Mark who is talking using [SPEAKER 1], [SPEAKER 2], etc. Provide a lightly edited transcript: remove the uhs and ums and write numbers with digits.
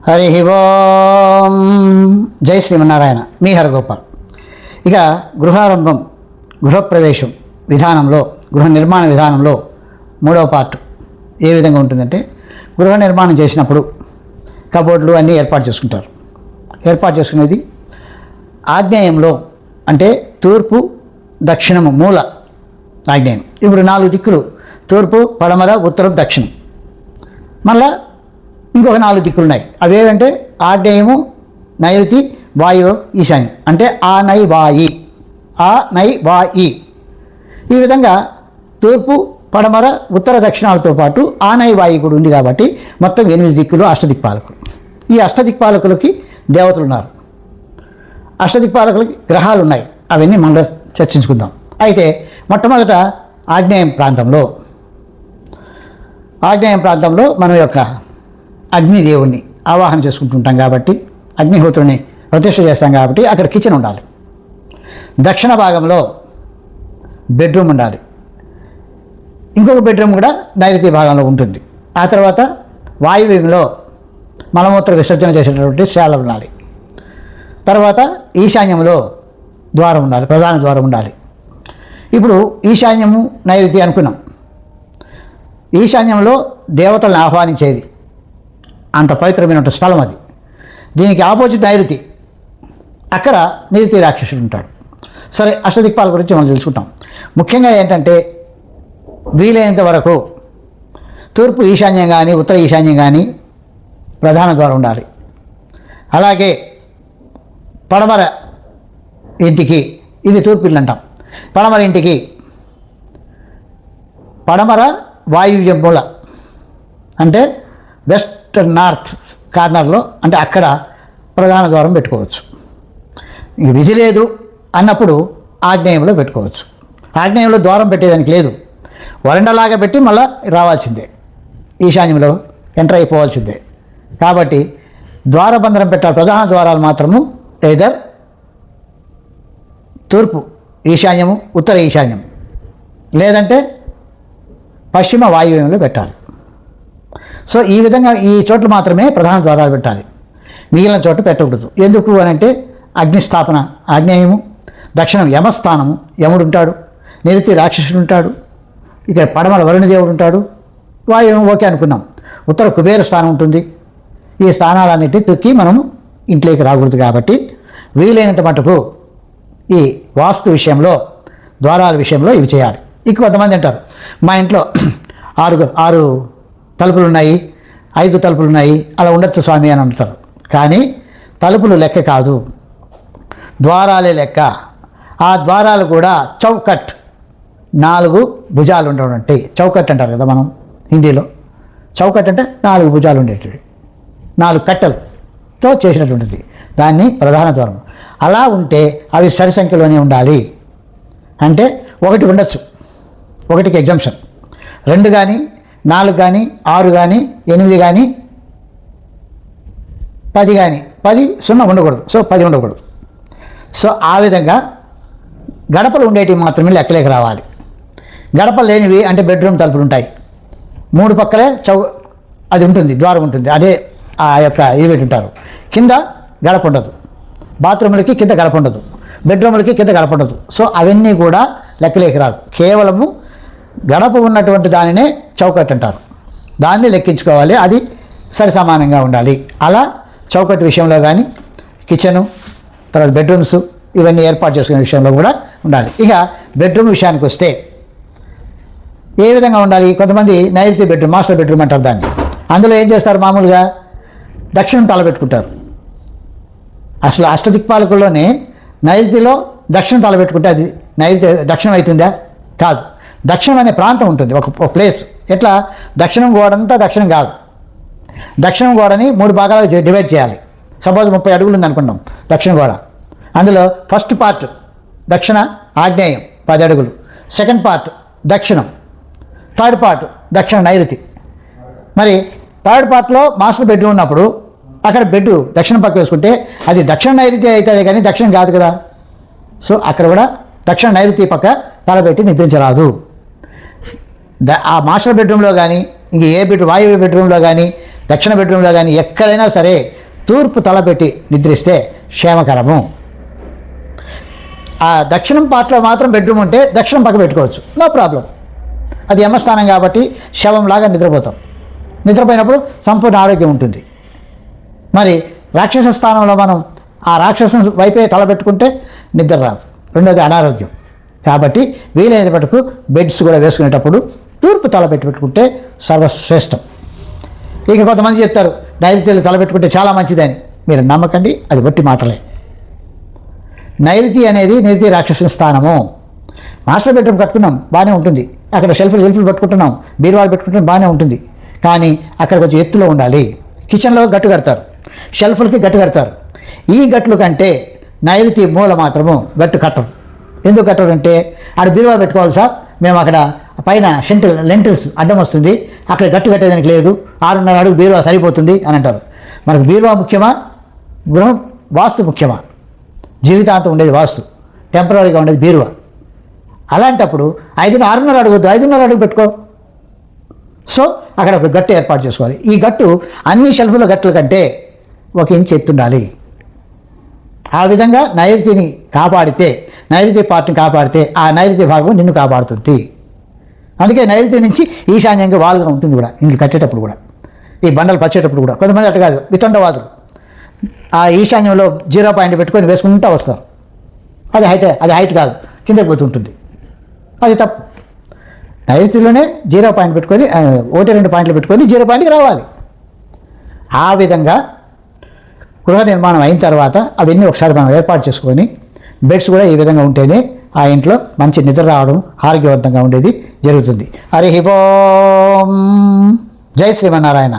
[SPEAKER 1] హరి ఓం. జై శ్రీమన్నారాయణ. మీ హరగోపాల్. ఇక గృహారంభం, గృహప్రవేశం విధానంలో, గృహ నిర్మాణ విధానంలో మూడవ పార్ట్ ఏ విధంగా ఉంటుందంటే, గృహ నిర్మాణం చేసినప్పుడు కబోర్డులు అన్నీ ఏర్పాటు చేసుకుంటారు. ఏర్పాటు చేసుకునేది ఆగ్నేయంలో, అంటే తూర్పు దక్షిణము మూల ఆగ్నేయం. ఇప్పుడు 4 దిక్కులు, తూర్పు, పడమర, ఉత్తరం, దక్షిణం. మళ్ళా ఇంకొక 4 దిక్కులు ఉన్నాయి. అవేంటంటే ఆగ్నేయము, నైరుతి, వాయువు, ఈశాన్యం. అంటే ఆ నై వాయి, ఆ నై వాయి. ఈ విధంగా తూర్పు, పడమర, ఉత్తర, దక్షిణాలతో పాటు ఆ నై వాయి కూడా ఉంది. కాబట్టి మొత్తం 8 దిక్కులు, అష్టదిక్పాలకులు. ఈ అష్టదిక్పాలకులకి దేవతలు ఉన్నారు, అష్టదిక్పాలకులకి గ్రహాలు ఉన్నాయి. అవన్నీ మనం చర్చించుకుందాం. అయితే మొట్టమొదట ఆగ్నేయం ప్రాంతంలో మన యొక్క అగ్నిదేవుణ్ణి ఆవాహన చేసుకుంటుంటాం. కాబట్టి అగ్నిహోత్రుని ప్రతిష్ఠ చేస్తాం. కాబట్టి అక్కడ కిచెన్ ఉండాలి. దక్షిణ భాగంలో బెడ్రూమ్ ఉండాలి. ఇంకొక బెడ్రూమ్ కూడా నైరుతి భాగంలో ఉంటుంది. ఆ తర్వాత వాయువ్యంలో మలమూత్ర విసర్జన చేసేటటువంటి శాల ఉండాలి. తర్వాత ఈశాన్యంలో ద్వారం ఉండాలి, ప్రధాన ద్వారం ఉండాలి. ఇప్పుడు ఈశాన్యము, నైరుతి అనుకున్నాం. ఈశాన్యంలో దేవతలను ఆహ్వానించేది, అంత పవిత్రమైన స్థలం అది. దీనికి ఆపోజిట్ నైరుతి, అక్కడ నిరుతి రాక్షసుడు ఉంటాడు. సరే, అష్టదిక్పాల గురించి మనం తెలుసుకుంటాం. ముఖ్యంగా ఏంటంటే, వీలైనంత వరకు తూర్పు ఈశాన్యం కానీ ఉత్తర ఈశాన్యం కానీ ప్రధాన ద్వారం ఉండాలి. అలాగే పడమర ఇంటికి, ఇది తూర్పు ఇల్లు అంటాం, పడమర ఇంటికి పడమర వాయువ్య మూల, అంటే వెస్ట్ నార్త్ కార్నర్లో, అంటే అక్కడ ప్రధాన ద్వారం పెట్టుకోవచ్చు. ఇంక విధి లేదు అన్నప్పుడు ఆగ్నేయంలో పెట్టుకోవచ్చు. ఆగ్నేయంలో ద్వారం పెట్టేదానికి లేదు, వరండాలాగా పెట్టి మళ్ళీ రావాల్సిందే, ఈశాన్యంలో ఎంటర్ అయిపోవాల్సిందే. కాబట్టి ద్వారబంధనం పెట్టాలి. ప్రధాన ద్వారాలు మాత్రము ఎయిదర్ తూర్పు ఈశాన్యము, ఉత్తర ఈశాన్యం, లేదంటే పశ్చిమ వాయువ్యంలో పెట్టాలి. సో ఈ విధంగా ఈ చోట్ల మాత్రమే ప్రధాన ద్వారాలు పెట్టాలి, మిగిలిన చోట పెట్టకూడదు. ఎందుకు అని అంటే, అగ్నిస్థాపన. ఆగ్నేయము, దక్షిణం యమస్థానము, యముడు ఉంటాడు, నిరుతి రాక్షసుడు ఉంటాడు, ఇక్కడ పడమల వరుణదేవుడు ఉంటాడు, వాయువు ఓకే అనుకున్నాం, ఉత్తర కుబేర స్థానం ఉంటుంది. ఈ స్థానాలన్నిటి తొక్కి మనము ఇంట్లోకి రాకూడదు. కాబట్టి వీలైనంత మటుకు ఈ వాస్తు విషయంలో, ద్వారాల విషయంలో ఇవి చేయాలి. ఇక కొంతమంది అంటారు, మా ఇంట్లో 6 తలుపులు ఉన్నాయి, 5 తలుపులు ఉన్నాయి, అలా ఉండొచ్చు స్వామి అని అంటారు. కానీ తలుపులు లెక్క కాదు, ద్వారాలే లెక్క. ఆ ద్వారాలు కూడా చౌకట్, 4 భుజాలు ఉండేటువంటి చౌకట్ అంటారు కదా మనం హిందీలో. చౌకట్ అంటే 4 భుజాలు ఉండేటివి, 4 కట్టెలతో చేసినటువంటిది, దాన్ని ప్రధాన ద్వారం. అలా ఉంటే అవి సరి సంఖ్యలోనే ఉండాలి. అంటే 1 ఉండొచ్చు, 1కి ఎగ్జంప్షన్, 2 కానీ 4 కానీ 6 కానీ 8 కానీ 10 కానీ 10 0 ఉండకూడదు. సో 10 ఉండకూడదు. సో ఆ విధంగా గడపలు ఉండేటివి మాత్రమే లెక్కలేక రావాలి. గడపలు లేనివి అంటే బెడ్రూమ్ తలుపులు ఉంటాయి, 3 పక్కలే అది ఉంటుంది, ద్వారం ఉంటుంది, అదే ఆ యొక్క ఇది పెట్టుంటారు. కింద గడప ఉండదు, బాత్రూములకి కింద గడప ఉండదు, బెడ్రూములకి కింద గడప ఉండదు. సో అవన్నీ కూడా లెక్కలేక రాదు. కేవలము గడప ఉన్నటువంటి దానినే చౌకట్ అంటారు, దాన్ని లెక్కించుకోవాలి. అది సరి సమానంగా ఉండాలి. అలా చౌకట్ విషయంలో కానీ, కిచెను, తర్వాత బెడ్రూమ్స్ ఇవన్నీ ఏర్పాటు చేసుకునే విషయంలో కూడా ఉండాలి. ఇక బెడ్రూమ్ విషయానికి వస్తే ఏ విధంగా ఉండాలి? కొంతమంది నైరుతి బెడ్రూమ్, మాస్టర్ బెడ్రూమ్ అంటారు దాన్ని. అందులో ఏం చేస్తారు? మామూలుగా దక్షిణం తలపెట్టుకుంటారు. అసలు అష్టదిక్పాలకుల్లోనే నైరుతిలో దక్షిణం తలపెట్టుకుంటే అది నైరుతి దక్షిణం అవుతుందా? కాదు. దక్షిణం అనే ప్రాంతం ఉంటుంది, ఒక ప్లేస్. ఎట్లా? దక్షిణం గోడంతా దక్షిణం కాదు. దక్షిణం గోడని 3 భాగాలుగా డివైడ్ చేయాలి. సపోజ్ 30 అడుగులు ఉంది అనుకుంటాం దక్షిణ గోడ. అందులో ఫస్ట్ పార్ట్ దక్షిణ ఆగ్నేయం 10 అడుగులు, సెకండ్ పార్ట్ దక్షిణం, థర్డ్ పార్ట్ దక్షిణ నైరుతి. మరి థర్డ్ పార్ట్లో మాస్టర్ బెడ్రూమ్ ఉన్నప్పుడు అక్కడ బెడ్ దక్షిణం పక్క వేసుకుంటే అది దక్షిణ నైరుతి అవుతుంది, కానీ దక్షిణం కాదు కదా. సో అక్కడ కూడా దక్షిణ నైరుతి పక్క తలపెట్టి నిద్రించరాదు. ఆ మాస్టర్ బెడ్రూమ్లో కానీ, ఇంక ఏ వాయువ్య బెడ్రూమ్లో కానీ దక్షిణ బెడ్రూమ్లో కానీ ఎక్కడైనా సరే తూర్పు తలపెట్టి నిద్రిస్తే క్షేమకరము. ఆ దక్షిణం పార్ట్లో మాత్రం బెడ్రూమ్ ఉంటే దక్షిణం పక్క పెట్టుకోవచ్చు, నో ప్రాబ్లం. అది యమస్థానం కాబట్టి శవంలాగా నిద్రపోతాం. నిద్రపోయినప్పుడు సంపూర్ణ ఆరోగ్యం ఉంటుంది. మరి రాక్షస స్థానంలో మనం ఆ రాక్షస వైపే తలపెట్టుకుంటే నిద్ర రాదు, రెండోది అనారోగ్యం. కాబట్టి వీలైన మటుకు బెడ్స్ కూడా వేసుకునేటప్పుడు తూర్పు తలపెట్టి పెట్టుకుంటే సర్వశ్రేష్టం. ఇక కొంతమంది చెప్తారు నైరుతిలో తలపెట్టుకుంటే చాలా మంచిదని. మీరు నమ్మకండి, అది బట్టి మాటలే. నైరుతి అనేది నైరుతి రాక్షస స్థానము. మాస్టర్ బెడ్రూమ్ కట్టుకున్నాం బాగానే ఉంటుంది, అక్కడ షెల్ఫ్లు పెట్టుకుంటున్నాం, బీరువాలు పెట్టుకుంటున్నాం బాగానే ఉంటుంది. కానీ అక్కడ కొంచెం ఎత్తులో ఉండాలి. కిచెన్లో గట్టు కడతారు, షెల్ఫ్లకి గట్టు కడతారు. ఈ గట్లు కంటే నైరుతి మూల మాత్రము గట్టు కట్టరు. ఎందుకు కట్టరు అంటే ఆడ బీరువా పెట్టుకోవాలి సార్, మేము అక్కడ పైన లెంటిల్స్ అడ్డం వస్తుంది, అక్కడ గట్టు కట్టేదానికి లేదు, 6.5 అడుగు బీరువా సరిపోతుంది అని అంటారు. మనకు బీరువా ముఖ్యమా, గృహం వాస్తు ముఖ్యమా? జీవితాంతం ఉండేది వాస్తు, టెంపరీగా ఉండేది బీరువా. అలాంటప్పుడు 6.5 అడుగు వద్దు, 5.5 అడుగు పెట్టుకో. సో అక్కడ ఒక గట్టు ఏర్పాటు చేసుకోవాలి. ఈ గట్టు అన్ని షెల్ఫ్ల గట్టుల కంటే 1 ఇంచ్ ఎత్తుండాలి. ఆ విధంగా నైరుతిని కాపాడితే, నైరుతి పార్ట్ని కాపాడితే ఆ నైరుతి భాగం నిన్ను కాపాడుతుంది. అందుకే నైరుతి నుంచి ఈశాన్యంగా వాలుగా ఉంటుంది కూడా ఇల్లు కట్టేటప్పుడు కూడా, ఈ బండలు పచ్చేటప్పుడు కూడా. కొంతమంది అట్లా కాదు, వితండవాదులు ఆ ఈశాన్యంలో 0 పాయింట్ పెట్టుకొని వేసుకుంటూ వస్తారు. అది హైట్ కాదు, కిందకి పోతుంటుంది. అది తప్పు. నైరుతిలోనే 0 పాయింట్ పెట్టుకొని 1-2 పాయింట్లు పెట్టుకొని 0 పాయింట్కి రావాలి. ఆ విధంగా గృహ నిర్మాణం అయిన తర్వాత అవన్నీ ఒకసారి మనం ఏర్పాటు చేసుకొని బెడ్స్ కూడా ఈ విధంగా ఉంటేనే ఆ ఇంట్లో మంచి నిద్ర రావడం, ఆరోగ్యవంతంగా ఉండేది జరుగుతుంది. హరి ఓం. జై శ్రీమన్నారాయణ.